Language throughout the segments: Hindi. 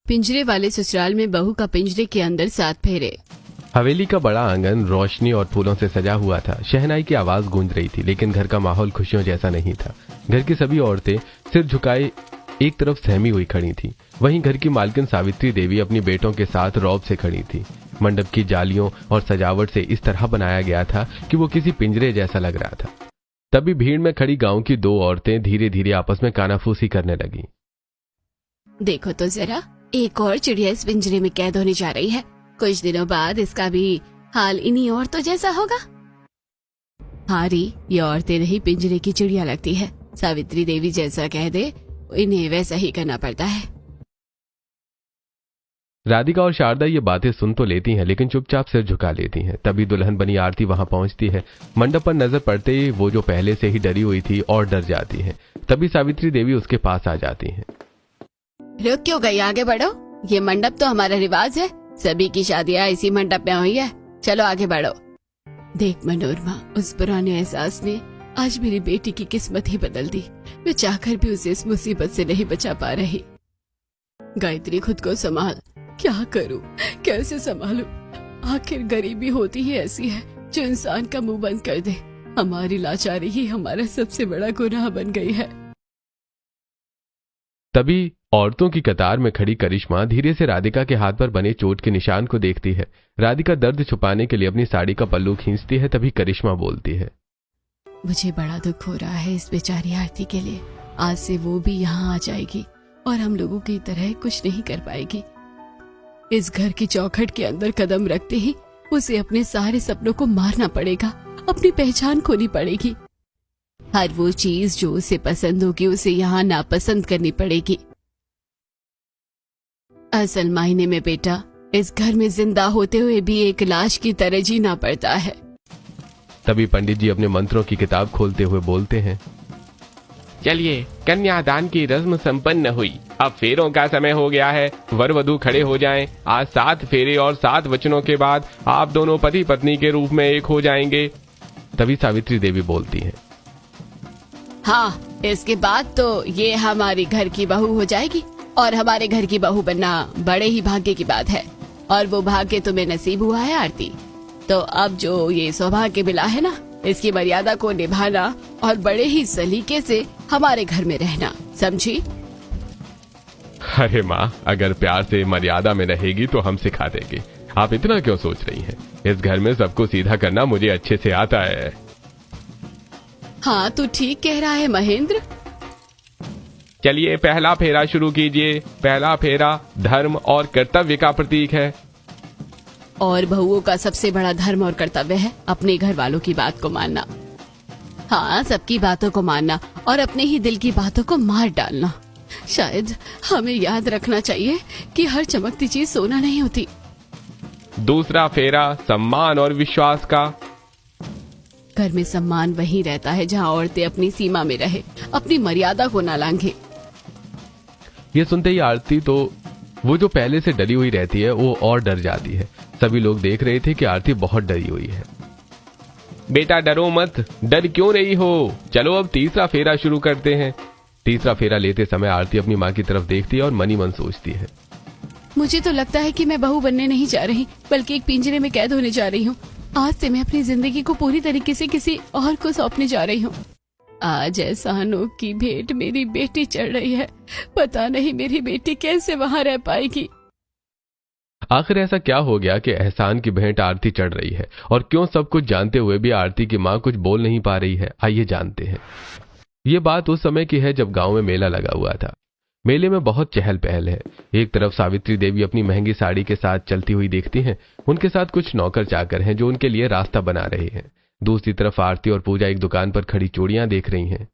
पिंजरे वाले ससुराल में बहू का पिंजरे के अंदर 7 फेरे। हवेली का बड़ा आंगन रोशनी और फूलों से सजा हुआ था। शहनाई की आवाज गूंज रही थी, लेकिन घर का माहौल खुशियों जैसा नहीं था। घर की सभी औरतें सिर झुकाए एक तरफ सहमी हुई खड़ी थी। वहीं घर की मालकिन सावित्री देवी अपनी बेटों के साथ रौब से खड़ी थी। मंडप की जालियों और सजावट से इस तरह बनाया गया था कि वो किसी पिंजरे जैसा लग रहा था। तभी भीड़ में खड़ी गांव की 2 औरतें धीरे धीरे आपस में कानाफूसी करने लगी। देखो तो जरा, एक और चिड़िया इस पिंजरे में कैद होने जा रही है। कुछ दिनों बाद इसका भी हाल इन्हीं औरतों जैसा होगा। हारी, ये औरतें नहीं पिंजरे की चिड़िया लगती है। सावित्री देवी जैसा कह दे, इन्हें वैसा ही करना पड़ता है। राधिका और शारदा ये बातें सुन तो लेती हैं, लेकिन चुपचाप सिर झुका लेती हैं। तभी दुल्हन बनी आरती वहां पहुंचती है। मंडप पर नजर पड़ते ही वो जो पहले से ही डरी हुई थी और डर जाती है। तभी सावित्री देवी उसके पास आ जाती हैं। रुक क्यों गई, आगे बढ़ो। ये मंडप तो हमारा रिवाज है, सभी की शादियां इसी मंडप में हुई है। चलो आगे बढ़ो। देख मनोरमा, उस पुराने एहसास ने आज मेरी बेटी की किस्मत ही बदल दी। मैं चाहकर भी उसे इस मुसीबत से नहीं बचा पा रही। गायत्री, खुद को संभाल। क्या करूं, कैसे संभालूं? आखिर गरीबी होती ही ऐसी है जो इंसान का मुंह बंद कर दे। हमारी लाचारी ही हमारा सबसे बड़ा गुनाह बन गई है। तभी औरतों की कतार में खड़ी करिश्मा धीरे से राधिका के हाथ पर बने चोट के निशान को देखती है। राधिका दर्द छुपाने के लिए अपनी साड़ी का पल्लू खींचती है। तभी करिश्मा बोलती है, मुझे बड़ा दुख हो रहा है इस बेचारी आरती के लिए। आज से वो भी यहाँ आ जाएगी और हम लोगों की तरह कुछ नहीं कर पाएगी। इस घर की चौखट के अंदर कदम रखते ही उसे अपने सारे सपनों को मारना पड़ेगा, अपनी पहचान खोनी पड़ेगी। हर वो चीज जो उसे पसंद होगी उसे यहाँ नापसंद करनी पड़ेगी। असल मायने में बेटा, इस घर में जिंदा होते हुए भी एक लाश की तरह जीना पड़ता है। तभी पंडित जी अपने मंत्रों की किताब खोलते हुए बोलते हैं, चलिए, कन्यादान की रस्म संपन्न हुई। अब फेरों का समय हो गया है। वर वधू खड़े हो जाएं। आज 7 फेरे और 7 वचनों के बाद आप दोनों पति पत्नी के रूप में एक हो जाएंगे। तभी सावित्री देवी बोलती हैं, हाँ, इसके बाद तो ये हमारी घर की बहू हो जाएगी और हमारे घर की बहू बनना बड़े ही भाग्य की बात है। और वो भाग्य तुम्हें नसीब हुआ है आरती। तो अब जो ये सौभाग्य मिला है ना, इसकी मर्यादा को निभाना और बड़े ही सलीके से हमारे घर में रहना, समझी? अरे माँ, अगर प्यार से मर्यादा में रहेगी तो हम सिखा देंगे। आप इतना क्यों सोच रही हैं? इस घर में सबको सीधा करना मुझे अच्छे से आता है। हाँ, तू ठीक कह रहा है महेंद्र। चलिए, पहला फेरा शुरू कीजिए। पहला फेरा धर्म और कर्तव्य का प्रतीक है। और बहुओं का सबसे बड़ा धर्म और कर्तव्य है अपने घर वालों की बात को मानना। हाँ, सबकी बातों को मानना और अपने ही दिल की बातों को मार डालना। शायद हमें याद रखना चाहिए कि हर चमकती चीज सोना नहीं होती। दूसरा फेरा सम्मान और विश्वास का। घर में सम्मान वही रहता है जहाँ औरतें अपनी सीमा में रहे, अपनी मर्यादा को ना लांघे। ये सुनते ही आरती तो वो जो पहले से डरी हुई रहती है वो और डर जाती है। सभी लोग देख रहे थे कि आरती बहुत डरी हुई है। बेटा डरो मत, डर क्यों रही हो? चलो अब तीसरा फेरा शुरू करते हैं। तीसरा फेरा लेते समय आरती अपनी माँ की तरफ देखती है और मनी मन सोचती है, मुझे तो लगता है कि मैं बहू बनने नहीं जा रही, बल्कि एक पिंजरे में कैद होने जा रही हूँ। आज से मैं अपनी जिंदगी को पूरी तरीके से किसी और को सौंपने जा रही हूँ। आज एहसानों की भेंट मेरी बेटी चढ़ रही है। पता नहीं मेरी बेटी कैसे वहाँ रह पाएगी। आखिर ऐसा क्या हो गया कि एहसान की भेंट आरती चढ़ रही है, और क्यों सब कुछ जानते हुए भी आरती की माँ कुछ बोल नहीं पा रही है? आइए जानते हैं। ये बात उस समय की है जब गांव में मेला लगा हुआ था। मेले में बहुत चहल पहल है। एक तरफ सावित्री देवी अपनी महंगी साड़ी के साथ चलती हुई देखती हैं। उनके साथ कुछ नौकर चाकर हैं जो उनके लिए रास्ता बना रहे हैं। दूसरी तरफ आरती और पूजा एक दुकान पर खड़ी चूड़ियां देख रही हैं।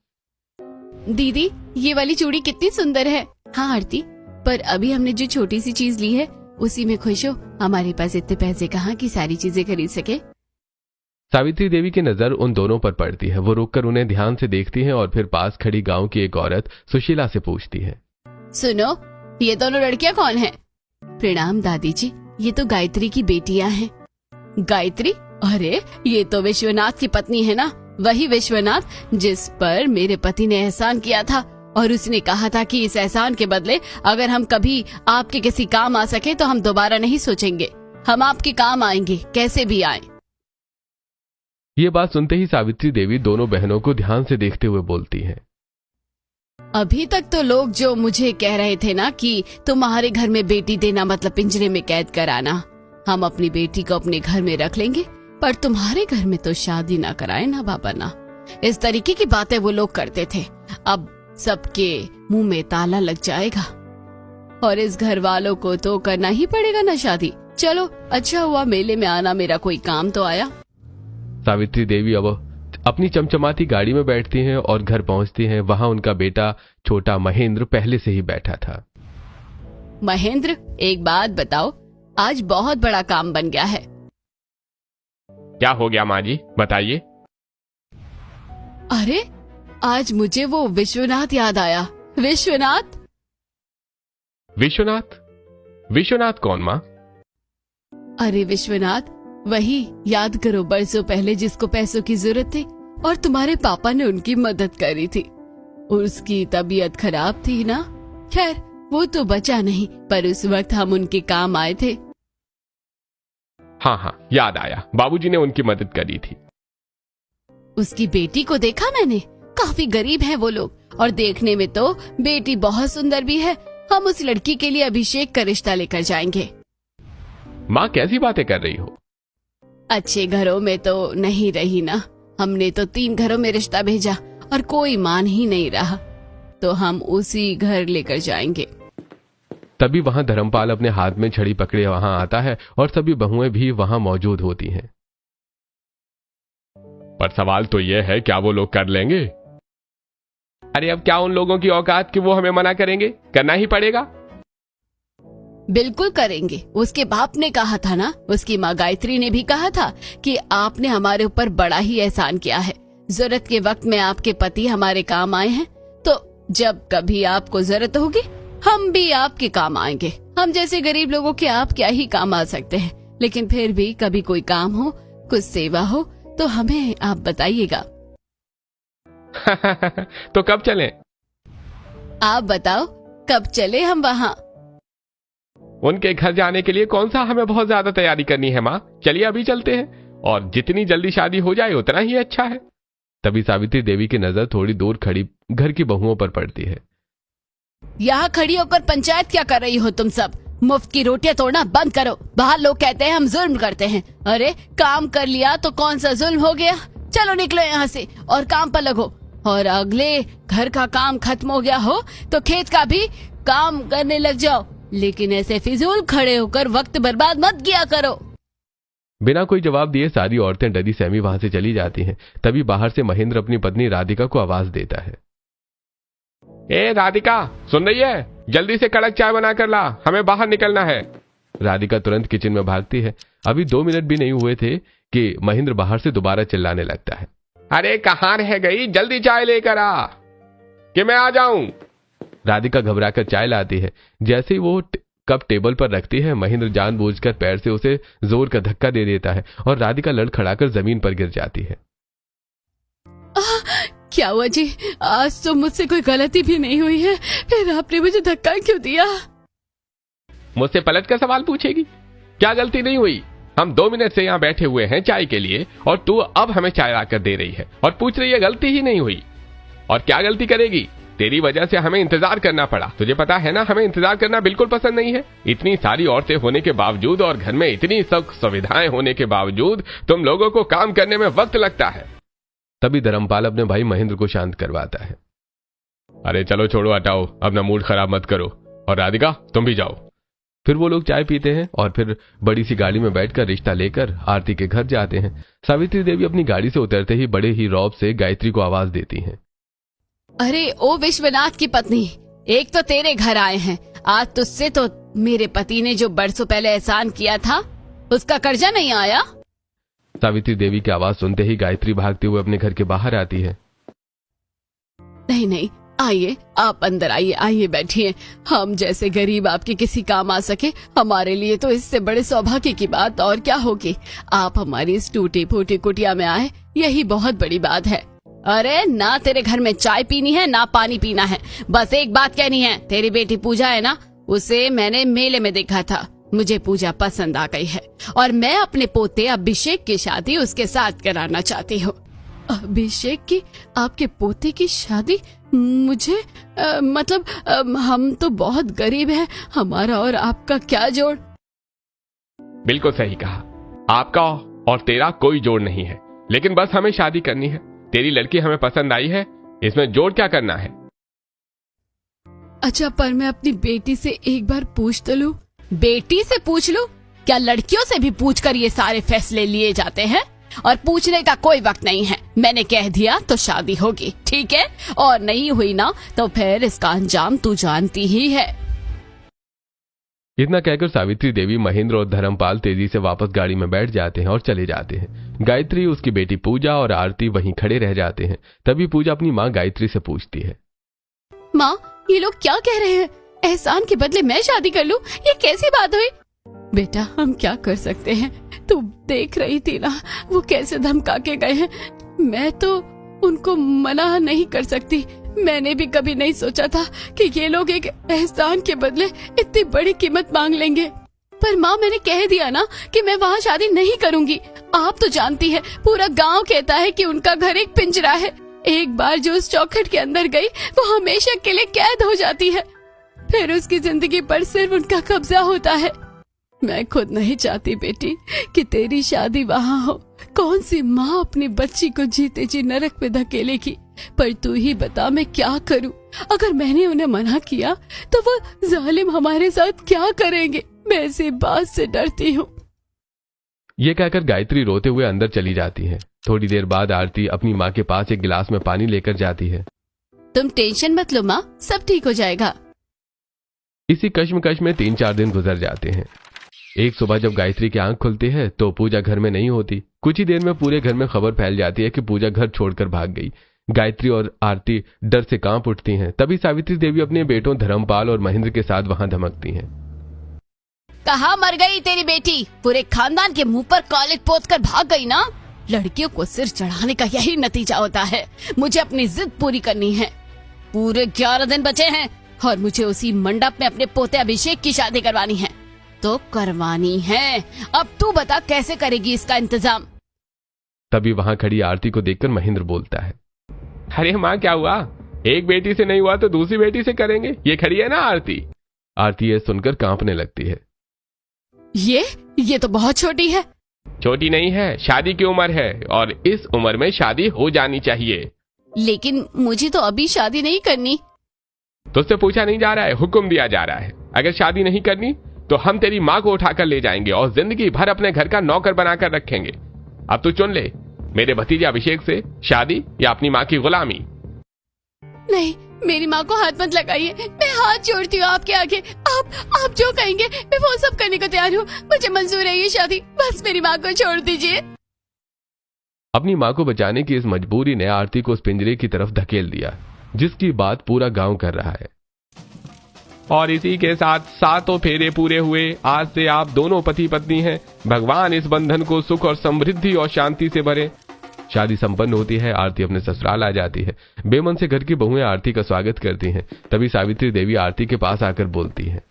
दीदी, ये वाली चूड़ी कितनी सुंदर है। हाँ आरती, पर अभी हमने जो छोटी सी चीज ली है उसी में खुश हो। हमारे पास इतने पैसे कहाँ कि सारी चीजें खरीद सके। सावित्री देवी की नजर उन दोनों पर पड़ती है। वो रुककर उन्हें ध्यान से देखती हैं और फिर पास खड़ी गांव की एक औरत सुशीला से पूछती है, सुनो, ये दोनों लड़कियां कौन हैं? प्रणाम दादी जी, ये तो गायत्री की बेटियां हैं। गायत्री? अरे ये तो विश्वनाथ की पत्नी है ना, वही विश्वनाथ जिस पर मेरे पति ने एहसान किया था। और उसने कहा था कि इस एहसान के बदले अगर हम कभी आपके किसी काम आ सके तो हम दोबारा नहीं सोचेंगे, हम आपके काम आएंगे कैसे भी आए। ये बात सुनते ही सावित्री देवी दोनों बहनों को ध्यान से देखते हुए बोलती हैं। अभी तक तो लोग जो मुझे कह रहे थे ना कि तुम्हारे घर में बेटी देना मतलब पिंजरे में कैद कराना, हम अपनी बेटी को अपने घर में रख लेंगे, पर तुम्हारे घर में तो शादी ना कराए ना बाबा ना। इस तरीके की बातें वो लोग करते थे। अब सबके मुंह में ताला लग जाएगा और इस घर वालों को तो करना ही पड़ेगा ना शादी। चलो अच्छा हुआ मेले में आना, मेरा कोई काम तो आया। सावित्री देवी अब अपनी चमचमाती गाड़ी में बैठती हैं और घर पहुंचती हैं। वहां उनका बेटा छोटा महेंद्र पहले से ही बैठा था। महेंद्र, एक बात बताओ, आज बहुत बड़ा काम बन गया है। क्या हो गया माँ जी, बताइए। अरे आज मुझे वो विश्वनाथ याद आया। विश्वनाथ? विश्वनाथ? विश्वनाथ कौन माँ? अरे विश्वनाथ, वही याद करो, बरसों पहले जिसको पैसों की जरूरत थी और तुम्हारे पापा ने उनकी मदद करी थी। उसकी तबीयत खराब थी ना, खैर वो तो बचा नहीं, पर उस वक्त हम उनके काम आए थे। हाँ हाँ याद आया, बाबूजी ने उनकी मदद करी थी। उसकी बेटी को देखा मैंने, काफी गरीब है वो लोग और देखने में तो बेटी बहुत सुंदर भी है। हम उस लड़की के लिए अभिषेक का रिश्ता लेकर जाएंगे। माँ कैसी बातें कर रही हो? अच्छे घरों में तो नहीं रही ना, हमने तो 3 घरों में रिश्ता भेजा और कोई मान ही नहीं रहा, तो हम उसी घर लेकर जाएंगे। तभी वहां धर्मपाल अपने हाथ में छड़ी पकड़े वहां आता है और सभी बहुएं भी वहां मौजूद होती हैं। पर सवाल तो यह है, क्या वो लोग कर लेंगे? अरे अब क्या उन लोगों की औकात कि वो हमें मना करेंगे? करना ही पड़ेगा। बिल्कुल करेंगे, उसके बाप ने कहा था ना, उसकी माँ गायत्री ने भी कहा था कि आपने हमारे ऊपर बड़ा ही एहसान किया है। जरूरत के वक्त में आपके पति हमारे काम आए हैं, तो जब कभी आपको जरूरत होगी हम भी आपके काम आएंगे। हम जैसे गरीब लोगों के आप क्या ही काम आ सकते हैं, लेकिन फिर भी कभी कोई काम हो, कुछ सेवा हो तो हमें आप बताइएगा। तो कब चलें? आप बताओ कब चले हम वहाँ? उनके घर जाने के लिए कौन सा हमें बहुत ज्यादा तैयारी करनी है माँ? चलिए अभी चलते हैं, और जितनी जल्दी शादी हो जाए उतना ही अच्छा है। तभी सावित्री देवी की नजर थोड़ी दूर खड़ी घर की बहुओं पर पड़ती है। यहाँ खड़ी होकर पंचायत क्या कर रही हो तुम सब? मुफ्त की रोटियां तोड़ना बंद करो। बाहर लोग कहते हैं हम जुल्म करते हैं। अरे काम कर लिया तो कौन सा जुल्म हो गया? चलो निकलो यहाँ से और काम पर लगो, और अगले घर का काम खत्म हो गया हो तो खेत का भी काम करने लग जाओ, लेकिन ऐसे फिजूल खड़े होकर वक्त बर्बाद मत किया करो। बिना कोई जवाब दिए सारी औरतें डरी सहमी वहां से चली जाती हैं। तभी बाहर से महेंद्र अपनी पत्नी राधिका को आवाज देता है। ए राधिका, सुन रही है? जल्दी से कड़क चाय बना कर ला, हमें बाहर निकलना है। राधिका तुरंत किचन में भागती है। अभी 2 मिनट भी नहीं हुए थे कि महेंद्र बाहर से दोबारा चिल्लाने लगता है। अरे कहाँ रह गई? जल्दी चाय लेकर आ कि मैं आ जाऊं। राधिका घबराकर चाय लाती है। जैसे ही वो कप टेबल पर रखती है, महेंद्र जानबूझकर पैर से उसे जोर का धक्का दे देता है और राधिका लड़खड़ाकर जमीन पर गिर जाती है। क्या हुआ जी? आज तो मुझसे कोई गलती भी नहीं हुई है, फिर आपने मुझे धक्का क्यों दिया? मुझसे पलट कर सवाल पूछेगी? क्या गलती नहीं हुई? हम 2 मिनट से यहाँ बैठे हुए हैं चाय के लिए, और तू अब हमें चाय लाकर दे रही है और पूछ रही है गलती ही नहीं हुई। और क्या गलती करेगी? तेरी वजह से हमें इंतजार करना पड़ा। तुझे पता है ना, हमें इंतजार करना बिल्कुल पसंद नहीं है। इतनी सारी औरतें होने के बावजूद और घर में इतनी सब सुविधाएं होने के बावजूद तुम लोगों को काम करने में वक्त लगता है। तभी धर्मपाल अपने भाई महेंद्र को शांत करवाता है। अरे चलो छोड़ो, हटाओ, अपना मूड खराब मत करो, और राधिका तुम भी जाओ। फिर वो लोग चाय पीते हैं और फिर बड़ी सी गाड़ी में बैठकर रिश्ता लेकर आरती के घर जाते हैं। सावित्री देवी अपनी गाड़ी से उतरते ही बड़े ही रौब से गायत्री को आवाज देती हैं। अरे ओ विश्वनाथ की पत्नी, एक तो तेरे घर आए हैं, आज तुझसे तो मेरे पति ने जो बरसों पहले एहसान किया था उसका कर्जा नहीं आया। सावित्री देवी की आवाज सुनते ही गायत्री भागते हुए अपने घर के बाहर आती है। नहीं नहीं, आइए आप अंदर आइए, आइए बैठिए। हम जैसे गरीब आपके किसी काम आ सके, हमारे लिए तो इससे बड़े सौभाग्य की बात और क्या होगी। आप हमारी इस टूटी फूटी कुटिया में आए, यही बहुत बड़ी बात है। अरे ना तेरे घर में चाय पीनी है ना पानी पीना है, बस एक बात कहनी है। तेरी बेटी पूजा है ना, उसे मैंने मेले में देखा था, मुझे पूजा पसंद आ गई है और मैं अपने पोते अभिषेक की शादी उसके साथ कराना चाहती हूँ। अभिषेक की, आपके पोते की शादी? मुझे मतलब हम तो बहुत गरीब हैं, हमारा और आपका क्या जोड़? बिल्कुल सही कहा, आपका और तेरा कोई जोड़ नहीं है, लेकिन बस हमें शादी करनी है। तेरी लड़की हमें पसंद आई है, इसमें जोड़ क्या करना है? अच्छा, पर मैं अपनी बेटी से एक बार पूछ तो लूं। बेटी से पूछ लूं? क्या लड़कियों से भी पूछकर ये सारे फैसले लिए जाते हैं? और पूछने का कोई वक्त नहीं है, मैंने कह दिया तो शादी होगी, ठीक है? और नहीं हुई ना तो फिर इसका अंजाम तू जानती ही है। इतना कहकर सावित्री देवी, महेंद्र और धर्मपाल तेजी से वापस गाड़ी में बैठ जाते हैं और चले जाते हैं। गायत्री, उसकी बेटी पूजा और आरती वहीं खड़े रह जाते हैं। तभी पूजा अपनी माँ गायत्री से पूछती है, माँ, ये लोग क्या कह रहे हैं? एहसान के बदले मैं शादी कर लूं, ये कैसी बात हुई? बेटा, हम क्या कर सकते हैं? तू देख रही थी ना वो कैसे धमका के गए हैं। मैं तो उनको मना नहीं कर सकती। मैंने भी कभी नहीं सोचा था कि ये लोग एक एहसान के बदले इतनी बड़ी कीमत मांग लेंगे। पर माँ, मैंने कह दिया ना कि मैं वहाँ शादी नहीं करूँगी। आप तो जानती है, पूरा गांव कहता है कि उनका घर एक पिंजरा है। एक बार जो उस चौखट के अंदर गई वो हमेशा के लिए कैद हो जाती है, फिर उसकी जिंदगी पर सिर्फ उनका कब्जा होता है। मैं खुद नहीं चाहती बेटी कि तेरी शादी वहाँ हो। कौन सी माँ अपनी बच्ची को जीते जी नरक में धकेलेगी? पर तू ही बता, मैं क्या करूँ? अगर मैंने उन्हें मना किया तो वो जालिम हमारे साथ क्या करेंगे? मैं इसी बात से डरती हूँ। ये कहकर गायत्री रोते हुए अंदर चली जाती है। थोड़ी देर बाद आरती अपनी माँ के पास एक गिलास में पानी लेकर जाती है। तुम टेंशन मत लो माँ, सब ठीक हो जाएगा। इसी कश्मकश में 3-4 दिन गुजर जाते हैं। एक सुबह जब गायत्री की आंख खुलती है तो पूजा घर में नहीं होती। कुछ ही देर में पूरे घर में खबर फैल जाती है कि पूजा घर छोड़कर भाग गई। गायत्री और आरती डर से कांप उठती हैं। तभी सावित्री देवी अपने बेटों धर्मपाल और महेंद्र के साथ वहां धमकती हैं। कहाँ मर गई तेरी बेटी? पूरे खानदान के मुंह पर कॉलेज पोत कर भाग गई ना। लड़कियों को सिर चढ़ाने का यही नतीजा होता है। मुझे अपनी जिद पूरी करनी है। पूरे 11 दिन बचे हैं और मुझे उसी मंडप में अपने पोते अभिषेक की शादी करवानी है। तो करवानी है। अब तू बता कैसे करेगी इसका इंतजाम? तभी वहां खड़ी आरती को देखकर महेंद्र बोलता है, अरे माँ, क्या हुआ? एक बेटी से नहीं हुआ तो दूसरी बेटी से करेंगे, ये खड़ी है ना आरती। आरती ये सुनकर कांपने लगती है। ये तो बहुत छोटी है। छोटी नहीं है, शादी की उम्र है और इस उम्र में शादी हो जानी चाहिए। लेकिन मुझे तो अभी शादी नहीं करनी। तुझसे पूछा नहीं जा रहा है, हुक्म दिया जा रहा है। अगर शादी नहीं करनी तो हम तेरी माँ को उठाकर ले जाएंगे और जिंदगी भर अपने घर का नौकर बनाकर रखेंगे। अब तू चुन ले, मेरे भतीजे अभिषेक से शादी या अपनी माँ की गुलामी। नहीं, मेरी माँ को हाथ मत लगाइए, मैं हाथ जोड़ती हूँ आपके आगे। आप जो कहेंगे मैं वो सब करने को तैयार हूँ। मुझे मंजूर है ये शादी, बस मेरी माँ को छोड़ दीजिए। अपनी माँ को बचाने की इस मजबूरी ने आरती को उस पिंजरे की तरफ धकेल दिया, जिसकी बात पूरा गांव कर रहा है। और इसी के साथ 7 फेरे पूरे हुए। आज से आप दोनों पति पत्नी हैं। भगवान इस बंधन को सुख और समृद्धि और शांति से भरे। शादी संपन्न होती है। आरती अपने ससुराल आ जाती है। बेमन से घर की बहुएं आरती का स्वागत करती हैं। तभी सावित्री देवी आरती के पास आकर बोलती हैं,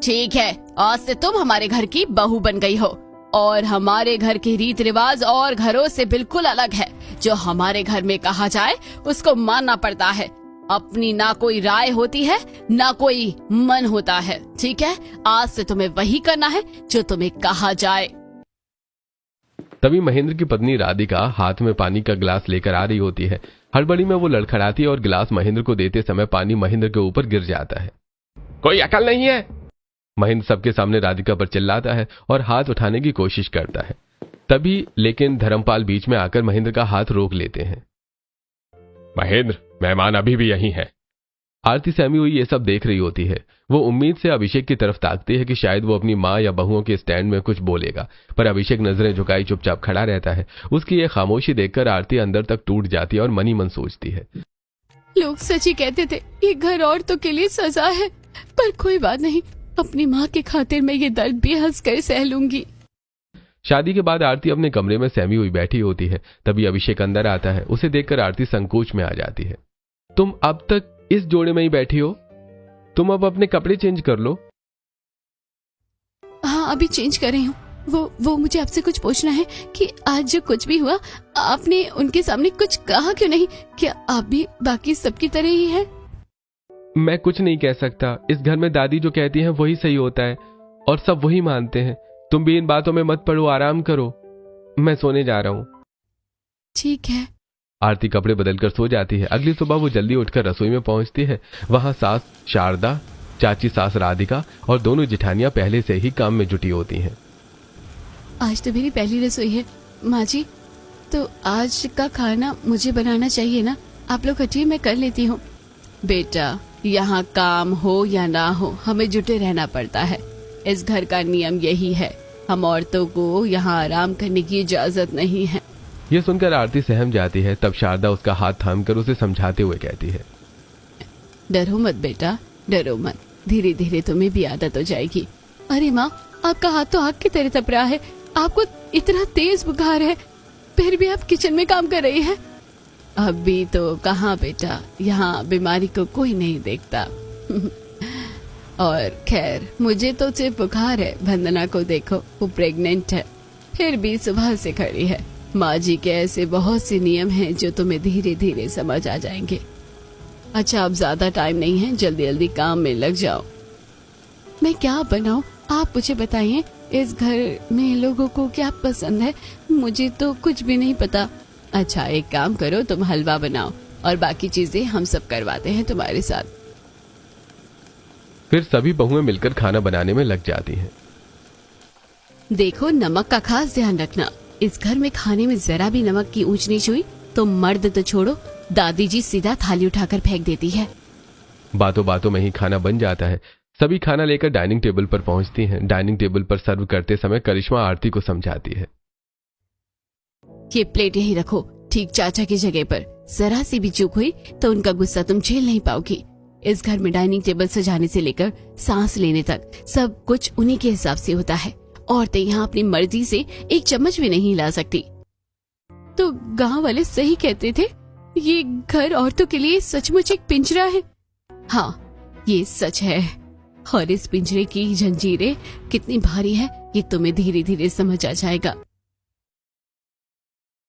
ठीक है, आज से तुम हमारे घर की बहू बन गई हो और हमारे घर के रीत रिवाज और घरों से बिल्कुल अलग है। जो हमारे घर में कहा जाए उसको मानना पड़ता है। अपनी ना कोई राय होती है ना कोई मन होता है, ठीक है? आज से तुम्हें वही करना है जो तुम्हें कहा जाए। तभी महेंद्र की पत्नी राधिका हाथ में पानी का गिलास लेकर आ रही होती है। हड़बड़ी में वो लड़खड़ाती है और गिलास महेंद्र को देते समय पानी महेंद्र के ऊपर गिर जाता है। कोई अकल नहीं है? महेंद्र सबके सामने राधिका पर चिल्लाता है और हाथ उठाने की कोशिश करता है। तभी लेकिन धर्मपाल बीच में आकर महेंद्र का हाथ रोक लेते हैं। महेंद्र, मेहमान अभी भी यहीं है। आरती सहमी हुई ये सब देख रही होती है। वो उम्मीद से अभिषेक की तरफ ताकती है कि शायद वो अपनी माँ या बहुओं के स्टैंड में कुछ बोलेगा, पर अभिषेक नजरें झुकाई चुपचाप खड़ा रहता है। उसकी ये खामोशी देखकर आरती अंदर तक टूट जाती है और मनी मन सोचती है, लोग सच ही कहते थे ये घर औरतों के लिए सजा है, पर कोई बात नहीं, अपनी माँ के खातिर मैं ये दर्द भी हंस कर सह लूंगी। शादी के बाद आरती अपने कमरे में सहमी हुई बैठी होती है। तभी अभिषेक अंदर आता है। उसे देखकर आरती संकोच में आ जाती है। तुम अब तक इस जोड़े में ही बैठी हो? तुम अब अपने कपड़े चेंज कर लो। हाँ, अभी चेंज कर रही हूँ। वो मुझे आपसे कुछ पूछना है कि आज जो कुछ भी हुआ, आपने उनके सामने कुछ कहा क्यों नहीं? क्या आप भी बाकी सबकी तरह ही हैं? मैं कुछ नहीं कह सकता। इस घर में दादी जो कहती हैं वही सही होता है और सब वही मानते हैं। तुम भी इन बातों में मत पड़ो, आराम करो। मैं सोने जा रहा हूँ। ठीक है। आरती कपड़े बदलकर सो जाती है। अगली सुबह वो जल्दी उठकर रसोई में पहुंचती है। वहां सास शारदा, चाची सास राधिका और दोनों जेठानियां पहले से ही काम में जुटी होती हैं। आज तो मेरी पहली रसोई है माँ जी, तो आज का खाना मुझे बनाना चाहिए ना? आप लोग हटिए, मैं कर लेती हूँ। बेटा, यहाँ काम हो या ना हो, हमें जुटे रहना पड़ता है। इस घर का नियम यही है। हम औरतों को यहाँ आराम करने की इजाजत नहीं है। यह सुनकर आरती सहम जाती है। तब शारदा उसका हाथ थामकर उसे समझाते हुए कहती है, डरो मत बेटा, डरो मत। धीरे धीरे तुम्हें भी आदत हो जाएगी। अरे माँ, आपका हाथ तो आग की तरह तप रहा है। आपको इतना तेज बुखार है, फिर भी आप किचन में काम कर रही हैं। अभी तो कहाँ बेटा, यहाँ बीमारी को कोई नहीं देखता। और खैर, मुझे तो सिर्फ बुखार है। वंदना को देखो, वो प्रेग्नेंट है, फिर भी सुबह से खड़ी है। माँ जी के ऐसे बहुत से नियम हैं जो तुम्हें धीरे धीरे समझ आ जाएंगे। अच्छा, अब ज्यादा टाइम नहीं है, जल्दी जल्दी काम में लग जाओ। मैं क्या बनाऊं, आप मुझे बताइए। इस घर में लोगों को क्या पसंद है, मुझे तो कुछ भी नहीं पता। अच्छा, एक काम करो, तुम हलवा बनाओ और बाकी चीजें हम सब करवाते हैं तुम्हारे साथ। फिर सभी बहुएं मिलकर खाना बनाने में लग जाती हैं। देखो, नमक का खास ध्यान रखना। इस घर में खाने में जरा भी नमक की ऊंच नीच हुई तो मर्द तो छोड़ो, दादी जी सीधा थाली उठाकर फेंक देती है। बातों बातों में ही खाना बन जाता है। सभी खाना लेकर डाइनिंग टेबल पर पहुंचती हैं। डाइनिंग टेबल पर सर्व करते समय करिश्मा आरती को समझाती है, ये प्लेट यही रखो, ठीक चाचा की जगह पर। जरा सी भी चूक हुई तो उनका गुस्सा तुम झेल नहीं पाओगी। इस घर में डाइनिंग टेबल सजाने से लेकर सांस लेने तक सब कुछ उन्हीं के हिसाब से होता है। औरतें यहाँ अपनी मर्जी से एक चम्मच भी नहीं ला सकती। तो गांव वाले सही कहते थे, ये घर औरतों के लिए सचमुच एक पिंजरा है। हाँ, ये सच है। और इस पिंजरे की जंजीरें कितनी भारी है, ये तुम्हें धीरे धीरे समझ आ जाएगा।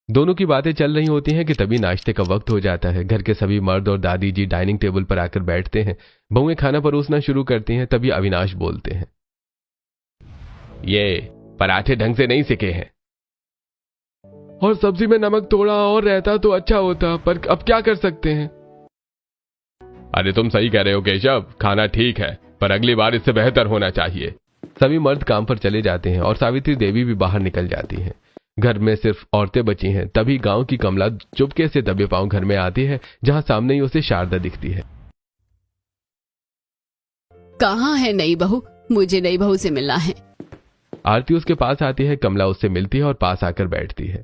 दोनों की बातें चल रही होती हैं कि तभी नाश्ते का वक्त हो जाता है। घर के सभी मर्द और दादी जी डाइनिंग टेबल पर आकर बैठते हैं। बहुएं खाना परोसना शुरू करती हैं। तभी अविनाश बोलते हैं, ये पराठे ढंग से नहीं सिके हैं। और सब्जी में नमक थोड़ा और रहता तो अच्छा होता, पर अब क्या कर सकते हैं। अरे तुम सही कह रहे हो केशव, खाना ठीक है पर अगली बार इससे बेहतर होना चाहिए। सभी मर्द काम पर चले जाते हैं और सावित्री देवी भी बाहर निकल जाती हैं। घर में सिर्फ औरतें बची हैं। तभी गांव की कमला चुपके से दबे पांव घर में आती है, जहां सामने ही उसे शारदा दिखती है। कहाँ है नई बहू? मुझे नई बहू से मिलना है। आरती उसके पास आती है। कमला उससे मिलती है और पास आकर बैठती है।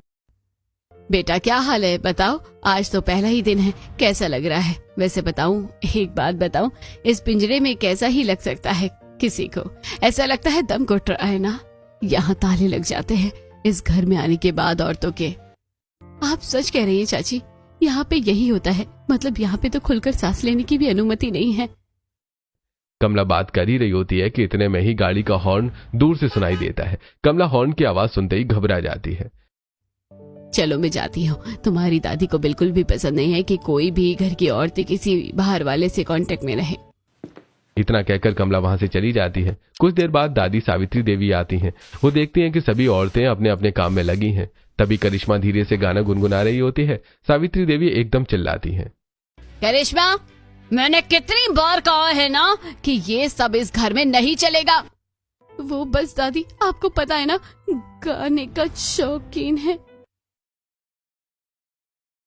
बेटा, क्या हाल है? बताओ, आज तो पहला ही दिन है, कैसा लग रहा है? वैसे बताऊं, एक बात बताऊं, इस पिंजरे में कैसा ही लग सकता है किसी को? ऐसा लगता है दम घुट रहा है ना। यहाँ ताले लग जाते हैं इस घर में आने के बाद औरतों के। आप सच कह रही हैं चाची, यहाँ पे यही होता है। मतलब यहाँ पे तो खुलकर सांस लेने की भी अनुमति नहीं है। कमला बात कर ही रही होती है कि इतने में ही गाड़ी का हॉर्न दूर से सुनाई देता है। कमला हॉर्न की आवाज सुनते ही घबरा जाती है। चलो मैं जाती हूँ। तुम्हारी दादी को बिल्कुल भी पसंद नहीं है कि कोई भी घर की औरतें किसी बाहर वाले से कांटेक्ट में रहे। इतना कहकर कमला वहां से चली जाती है। कुछ देर बाद दादी सावित्री देवी आती हैं। वो देखती हैं कि सभी औरतें अपने अपने काम में लगी हैं। तभी करिश्मा धीरे से गाना गुनगुना रही होती है। सावित्री देवी एकदम चिल्लाती हैं, करिश्मा, मैंने कितनी बार कहा है ना कि ये सब इस घर में नहीं चलेगा। वो बस दादी, आपको पता है ना, गाने का शौकीन है।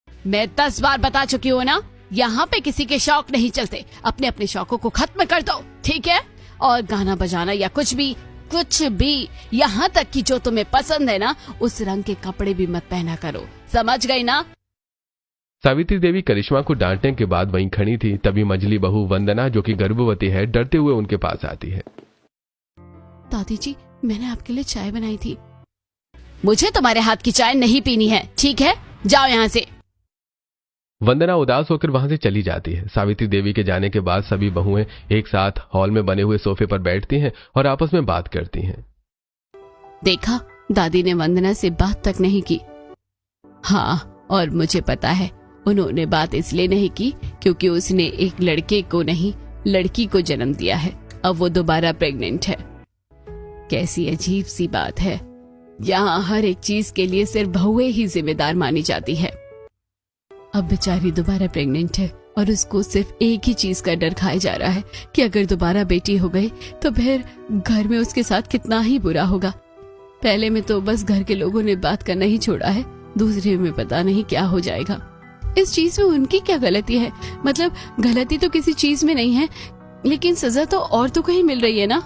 मैं 10 बार बता चुकी हूँ ना, यहाँ पे किसी के शौक नहीं चलते। अपने अपने शौकों को खत्म कर दो, ठीक है? और गाना बजाना या कुछ भी, यहाँ तक कि जो तुम्हें पसंद है ना, उस रंग के कपड़े भी मत पहना करो। समझ गई ना? सावित्री देवी करिश्मा को डांटने के बाद वहीं खड़ी थी। तभी मंझली बहू वंदना, जो कि गर्भवती है, डरते हुए उनके पास आती है। दादी जी, मैंने आपके लिए चाय बनाई थी। मुझे तुम्हारे हाथ की चाय नहीं पीनी है, ठीक है? जाओ यहाँ से। वंदना उदास होकर वहां से चली जाती है। सावित्री देवी के जाने के बाद सभी बहुएं एक साथ हॉल में बने हुए सोफे पर बैठती हैं और आपस में बात करती हैं। देखा, दादी ने वंदना से बात तक नहीं की। हाँ, और मुझे पता है उन्होंने बात इसलिए नहीं की क्योंकि उसने एक लड़के को नहीं, लड़की को जन्म दिया है। अब वो दोबारा प्रेग्नेंट है। कैसी अजीब सी बात है। यहाँ हर एक चीज के लिए सिर्फ बहुएं ही जिम्मेदार मानी जाती है। अब बेचारी दोबारा प्रेग्नेंट है और उसको सिर्फ एक ही चीज का डर खाया जा रहा है कि अगर दोबारा बेटी हो गई तो फिर घर में उसके साथ कितना ही बुरा होगा। पहले में तो बस घर के लोगों ने बात करना ही छोड़ा है, दूसरे में पता नहीं क्या हो जाएगा। इस चीज में उनकी क्या गलती है? मतलब गलती तो किसी चीज में नहीं है, लेकिन सजा तो और तो कहीं मिल रही है ना।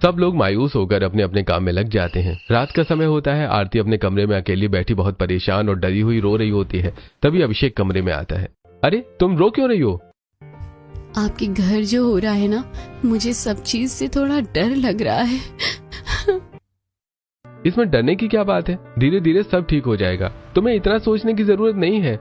सब लोग मायूस होकर अपने अपने काम में लग जाते हैं। रात का समय होता है। आरती अपने कमरे में अकेली बैठी बहुत परेशान और डरी हुई रो रही होती है। तभी अभिषेक कमरे में आता है। अरे तुम रो क्यों रही हो? आपके घर जो हो रहा है ना, मुझे सब चीज से थोड़ा डर लग रहा है। इसमें डरने की क्या बात है? धीरे धीरे सब ठीक हो जाएगा। तुम्हें इतना सोचने की जरूरत नहीं है।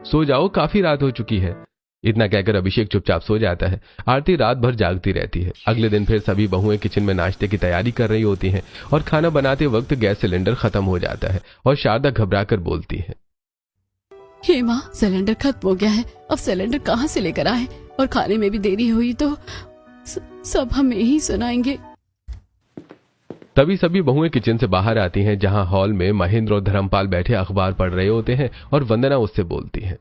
सो जाओ, काफी रात हो चुकी है। इतना कहकर अभिषेक चुपचाप सो जाता है। आरती रात भर जागती रहती है। अगले दिन फिर सभी बहुएं किचन में नाश्ते की तैयारी कर रही होती हैं और खाना बनाते वक्त गैस सिलेंडर खत्म हो जाता है और शारदा घबराकर बोलती है, हे माँ, सिलेंडर खत्म हो गया है। अब सिलेंडर कहाँ से लेकर आए? और खाने में भी देरी हुई तो सब हमें ही सुनाएंगे। तभी सभी बहुएं किचन से बाहर आती हैं, जहां हॉल में महेंद्र और धर्मपाल बैठे अखबार पढ़ रहे होते हैं और वंदना उससे बोलती है,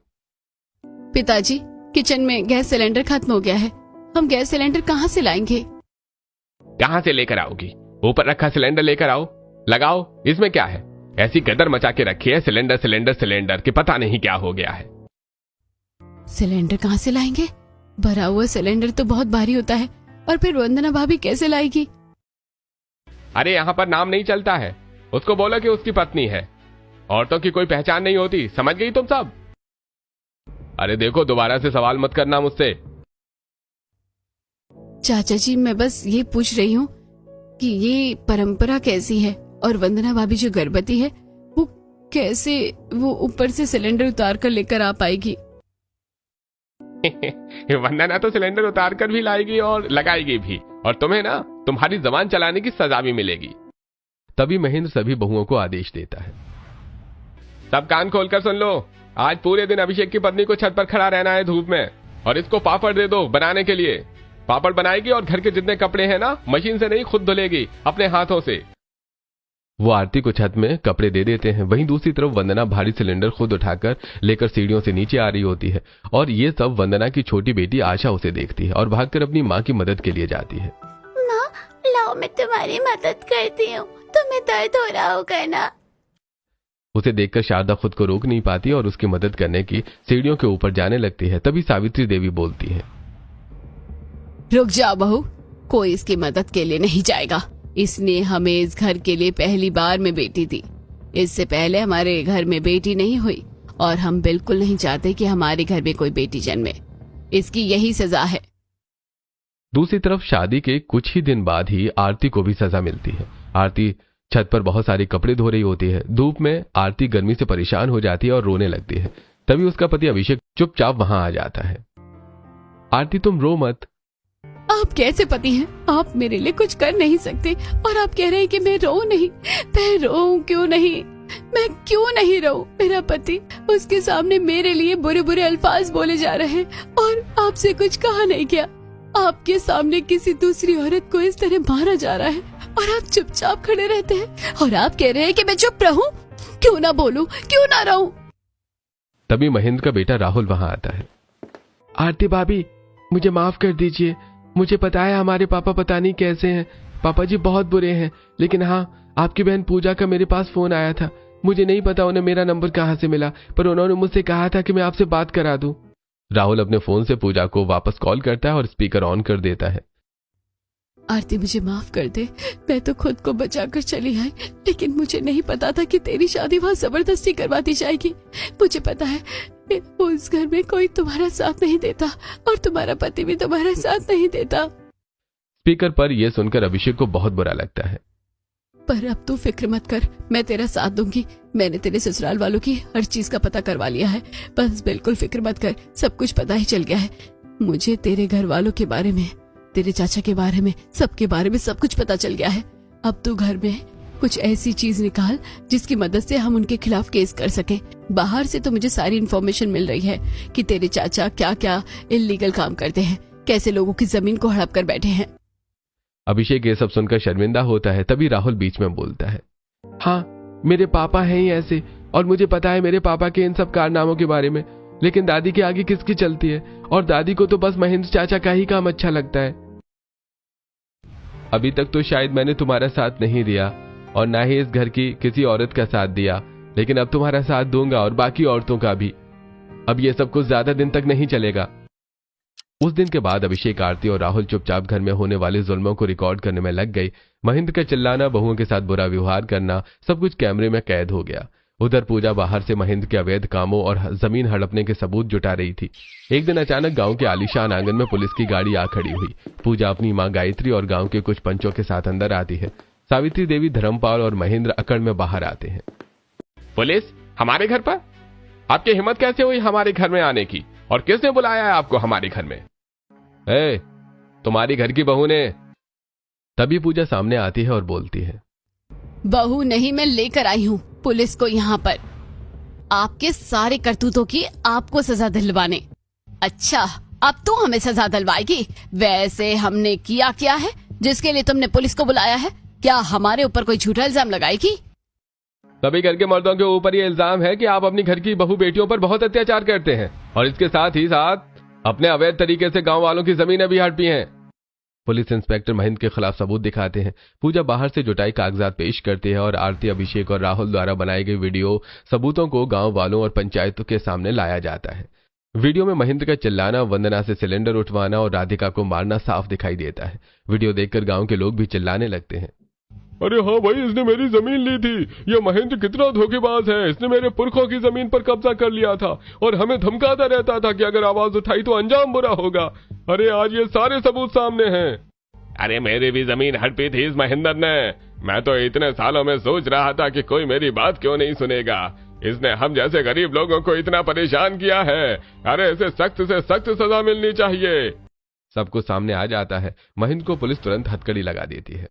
पिताजी, किचन में गैस सिलेंडर खत्म हो गया है। हम गैस सिलेंडर कहाँ से लाएंगे? कहाँ से लेकर आओगी? ऊपर रखा सिलेंडर लेकर आओ, लगाओ। इसमें क्या है? ऐसी गदर मचा के रखी है सिलेंडर सिलेंडर सिलेंडर कि पता नहीं क्या हो गया है। सिलेंडर कहाँ से लाएंगे? भरा हुआ सिलेंडर तो बहुत भारी होता है, और फिर वंदना भाभी कैसे लाएगी? अरे यहाँ पर नाम नहीं चलता है। उसको बोलो कि उसकी पत्नी है। औरतों की कोई पहचान नहीं होती, समझ गई तुम सब? अरे देखो, दोबारा से सवाल मत करना मुझसे। चाचा जी, मैं बस ये पूछ रही हूँ कि ये परंपरा कैसी है, और वंदना भाभी जो गर्भवती है वो कैसे वो ऊपर से सिलेंडर उतार कर लेकर आ पाएगी? वंदना तो सिलेंडर उतार कर भी लाएगी और लगाएगी भी, और तुम्हें ना तुम्हारी जबान चलाने की सजा भी मिलेगी। तभी महेंद्र सभी बहुओं को आदेश देता है, सब कान खोलकर सुन लो। आज पूरे दिन अभिषेक की पत्नी को छत पर खड़ा रहना है धूप में, और इसको पापड़ दे दो बनाने के लिए। पापड़ बनाएगी और घर के जितने कपड़े हैं ना, मशीन से नहीं, खुद धुलेगी अपने हाथों से। वो आरती को छत में कपड़े दे देते हैं। वहीं दूसरी तरफ वंदना भारी सिलेंडर खुद उठाकर लेकर सीढ़ियों से नीचे आ रही होती है, और ये सब वंदना की छोटी बेटी आशा उसे देखती है और भागकर अपनी माँ की मदद के लिए जाती है। माँ, लाओ, मैं तुम्हारी मदद करती हूँ, तुम्हें दर्द हो रहा होगा ना। उसे देखकर शारदा खुद को रोक नहीं पाती और उसकी मदद करने की सीढ़ियों के ऊपर जाने लगती है। तभी सावित्री देवी बोलती है, रुक जाओ बहू, कोई इसकी मदद के लिए नहीं जाएगा। इसने हमें इस घर के लिए पहली बार में बेटी दी। इससे पहले हमारे घर में बेटी नहीं हुई, और हम बिल्कुल नहीं चाहते कि हमारे घर में कोई बेटी जन्मे। इसकी यही सजा है। दूसरी तरफ शादी के कुछ ही दिन बाद ही आरती को भी सजा मिलती है। आरती छत पर बहुत सारे कपड़े धो रही होती है। धूप में आरती गर्मी से परेशान हो जाती है और रोने लगती है। तभी उसका पति अभिषेक चुपचाप वहां आ जाता है। आरती, तुम रो मत। आप कैसे पति हैं? आप मेरे लिए कुछ कर नहीं सकते, और आप कह रहे हैं कि मैं रो नहीं। मैं रोऊं क्यों नहीं? मैं क्यों नहीं रोऊं? मेरा पति, उसके सामने मेरे लिए बुरे बुरे अल्फाज बोले जा रहे हैं, और आपसे कुछ कहा नहीं गया। आपके सामने किसी दूसरी औरत को इस तरह मारा जा रहा है, और आप चुपचाप खड़े रहते हैं, और आप कह रहे हैं कि मैं चुप रहूं? क्यों ना बोलूं, क्यों ना रहूं? तभी महेंद्र का बेटा राहुल वहां आता है। आरती भाभी, मुझे माफ कर दीजिए। मुझे पता है हमारे पापा पता नहीं कैसे हैं। पापा जी बहुत बुरे हैं, लेकिन हाँ, आपकी बहन पूजा का मेरे पास फोन आया था। मुझे नहीं पता उन्हें मेरा नंबर कहाँ से मिला, पर उन्होंने मुझसे कहा था कि मैं आपसे बात करा दूं। राहुल अपने फोन से पूजा को वापस कॉल करता है और स्पीकर ऑन कर देता है। आरती, मुझे माफ कर दे। मैं तो खुद को बचाकर चली आई, लेकिन मुझे नहीं पता था कि तेरी शादी वहां जबरदस्ती करवा दी जाएगी। मुझे पता है उस घर में कोई तुम्हारा साथ नहीं देता, और तुम्हारा पति भी तुम्हारा साथ नहीं देता। स्पीकर पर यह सुनकर अभिषेक को बहुत बुरा लगता है। पर अब तू फिक्र मत कर, मैं तेरा साथ दूंगी। मैंने तेरे ससुराल वालों की हर चीज का पता करवा लिया है, बस बिल्कुल फिक्र मत कर, सब कुछ पता ही चल गया है मुझे। तेरे घर वालों के बारे में, तेरे चाचा के बारे में, सबके बारे में सब कुछ पता चल गया है। अब तू घर में कुछ ऐसी चीज निकाल जिसकी मदद से हम उनके खिलाफ केस कर सके। बाहर से तो मुझे सारी इन्फॉर्मेशन मिल रही है कि तेरे चाचा क्या क्या इल्लीगल काम करते हैं, कैसे लोगों की जमीन को हड़प कर बैठे हैं। अभिषेक ये सब सुनकर शर्मिंदा होता है। तभी राहुल बीच में बोलता है, हाँ मेरे पापा हैं ही ऐसे, और मुझे पता है मेरे पापा के इन सब कारनामों के बारे में, लेकिन दादी के आगे किसकी चलती है, और दादी को तो बस महेंद्र चाचा का ही काम अच्छा लगता है। अभी तक तो शायद मैंने तुम्हारा साथ नहीं दिया और ना ही इस घर की किसी औरत का साथ दिया, लेकिन अब तुम्हारा साथ दूंगा और बाकी औरतों का भी। अब ये सब कुछ ज्यादा दिन तक नहीं चलेगा। उस दिन के बाद अभिषेक, आरती और राहुल चुपचाप घर में होने वाले जुल्मों को रिकॉर्ड करने में लग गई। महेंद्र का चिल्लाना, बहुओं के साथ बुरा व्यवहार करना, सब कुछ कैमरे में कैद हो गया। उधर पूजा बाहर से महेंद्र के अवैध कामों और जमीन हड़पने के सबूत जुटा रही थी। एक दिन अचानक गांव के आलीशान आंगन में पुलिस की गाड़ी आ खड़ी हुई। पूजा अपनी मां गायत्री और गांव के कुछ पंचों के साथ अंदर आती है। सावित्री देवी, धर्मपाल और महेंद्र अकड़ में बाहर आते हैं। पुलिस हमारे घर पर? आपकी हिम्मत कैसे हुई हमारे घर में आने की, और किसने बुलाया है आपको हमारे घर में? तुम्हारी घर की बहू ने। तभी पूजा सामने आती है और बोलती है, बहू नहीं, मैं लेकर आई हूँ पुलिस को यहाँ पर, आपके सारे करतूतों की आपको सजा दिलवाने। अच्छा, अब तू हमें सजा दिलवाएगी? वैसे हमने किया क्या है जिसके लिए तुमने पुलिस को बुलाया है? क्या हमारे ऊपर कोई झूठा इल्जाम लगाएगी? सभी घर के मर्दों के ऊपर ये इल्जाम है कि आप अपनी घर की बहू बेटियों पर बहुत अत्याचार करते हैं, और इसके साथ ही साथ अपने अवैध तरीके से गांव वालों की जमीनें भी हड़पी हैं। पुलिस इंस्पेक्टर महेंद्र के खिलाफ सबूत दिखाते हैं। पूजा बाहर से जुटाई कागजात पेश करती है और आरती, अभिषेक और राहुल द्वारा बनाई गई वीडियो सबूतों को गांव वालों और पंचायतों के सामने लाया जाता है। वीडियो में महेंद्र का चिल्लाना, वंदना से सिलेंडर उठवाना और राधिका को मारना साफ दिखाई देता है। वीडियो देखकर गांव के लोग भी चिल्लाने लगते हैं, अरे हाँ भाई, इसने मेरी जमीन ली थी, ये महेंद्र कितना धोखेबाज है, इसने मेरे पुरखों की जमीन पर कब्जा कर लिया था और हमें धमकाता रहता था कि अगर आवाज उठाई तो अंजाम बुरा होगा। अरे आज ये सारे सबूत सामने हैं। अरे मेरी भी जमीन हड़पी थी इस महेंद्र ने। मैं तो इतने सालों में सोच रहा था कि कोई मेरी बात क्यों नहीं सुनेगा। इसने हम जैसे गरीब लोगों को इतना परेशान किया है। अरे इसे सख्त से सख्त सजा मिलनी चाहिए। सब कुछ सामने आ जाता है। महेंद्र को पुलिस तुरंत हथकड़ी लगा देती है।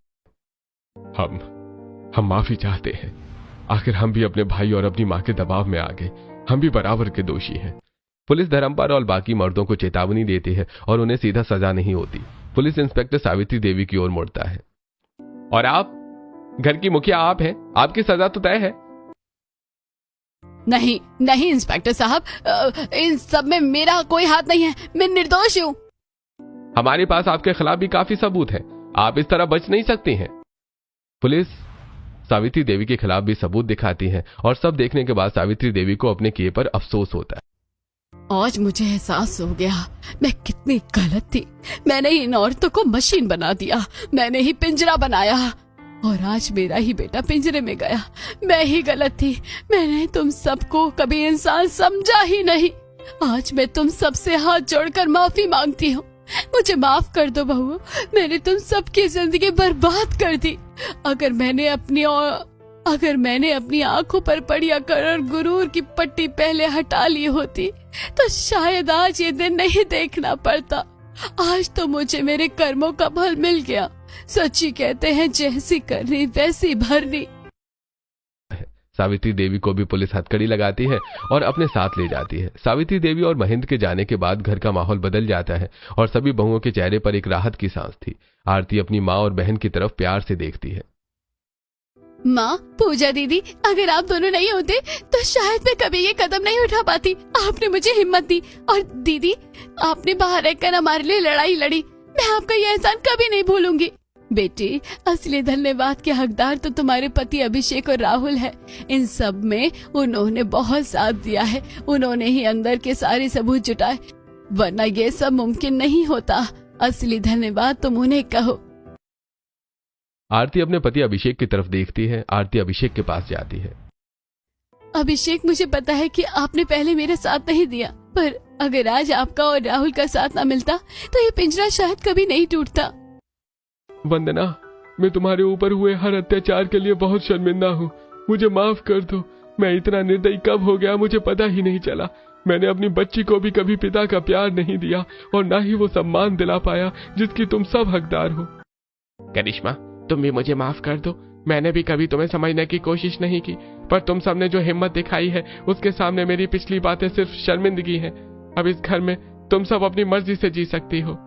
हम माफी चाहते हैं। आखिर हम भी अपने भाई और अपनी मां के दबाव में आ गए। हम भी बराबर के दोषी हैं। पुलिस धर्मपाल और बाकी मर्दों को चेतावनी देती है और उन्हें सीधा सजा नहीं होती। पुलिस इंस्पेक्टर सावित्री देवी की ओर मुड़ता है, और आप घर की मुखिया आप हैं, आपकी सजा तो तय है। नहीं नहीं इंस्पेक्टर साहब, इन सब में मेरा कोई हाथ नहीं है, मैं निर्दोष हूँ। हमारे पास आपके खिलाफ भी काफी सबूत है, आप इस तरह बच नहीं सकती हैं। पुलिस सावित्री देवी के खिलाफ भी सबूत दिखाती है और सब देखने के बाद सावित्री देवी को अपने किए पर अफसोस होता है। आज मुझे एहसास हो गया मैं कितनी गलत थी। मैंने इन औरतों को मशीन बना दिया, मैंने ही पिंजरा बनाया, और आज मेरा ही बेटा पिंजरे में गया। मैं ही गलत थी, मैंने तुम सबको कभी इंसान समझा ही नहीं। आज मैं तुम सबसे हाथ जोड़कर माफी मांगती हूँ। मुझे माफ कर दो बहू, मैंने तुम सबकी जिंदगी बर्बाद कर दी। अगर मैंने अपनी आंखों पर पड़ी अकड़ और गुरूर की पट्टी पहले हटा ली होती तो शायद आज ये दिन नहीं देखना पड़ता। आज तो मुझे मेरे कर्मों का फल मिल गया। सच्ची कहते हैं, जैसी करनी वैसी भरनी। सावित्री देवी को भी पुलिस हथकड़ी लगाती है और अपने साथ ले जाती है। सावित्री देवी और महेंद्र के जाने के बाद घर का माहौल बदल जाता है और सभी बहुओं के चेहरे पर एक राहत की सांस थी। आरती अपनी माँ और बहन की तरफ प्यार से देखती है। माँ, पूजा दीदी, अगर आप दोनों नहीं होते तो शायद मैं कभी ये कदम नहीं उठा पाती। आपने मुझे हिम्मत दी, और दीदी आपने बाहर रहकर हमारे लिए लड़ाई लड़ी। मैं आपका ये एहसान कभी नहीं भूलूंगी। बेटी, असली धन्यवाद के हकदार तो तुम्हारे पति अभिषेक और राहुल है। इन सब में उन्होंने बहुत साथ दिया है। उन्होंने ही अंदर के सारे सबूत जुटाए, वरना ये सब मुमकिन नहीं होता। असली धन्यवाद तुम उन्हें कहो। आरती अपने पति अभिषेक की तरफ देखती है। आरती अभिषेक के पास जाती है। अभिषेक, मुझे पता है कि आपने पहले मेरा साथ नहीं दिया, पर अगर आज आपका और राहुल का साथ न मिलता तो ये पिंजरा शायद कभी नहीं टूटता। वंदना, मैं तुम्हारे ऊपर हुए हर अत्याचार के लिए बहुत शर्मिंदा हूँ। मुझे माफ कर दो। मैं इतना निर्दयी कब हो गया मुझे पता ही नहीं चला। मैंने अपनी बच्ची को भी कभी पिता का प्यार नहीं दिया और ना ही वो सम्मान दिला पाया जिसकी तुम सब हकदार हो। करिश्मा, तुम भी मुझे माफ कर दो। मैंने भी कभी तुम्हें समझने की कोशिश नहीं की, पर तुम सबने जो हिम्मत दिखाई है उसके सामने मेरी पिछली बातें सिर्फ शर्मिंदगी है। अब इस घर में तुम सब अपनी मर्जी से जी सकती हो।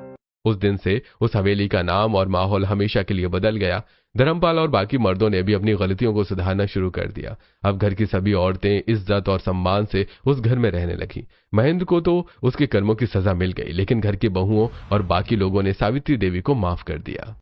उस दिन से उस हवेली का नाम और माहौल हमेशा के लिए बदल गया। धर्मपाल और बाकी मर्दों ने भी अपनी गलतियों को सुधारना शुरू कर दिया। अब घर की सभी औरतें इज्जत और सम्मान से उस घर में रहने लगी। महेंद्र को तो उसके कर्मों की सजा मिल गई, लेकिन घर की बहुओं और बाकी लोगों ने सावित्री देवी को माफ कर दिया।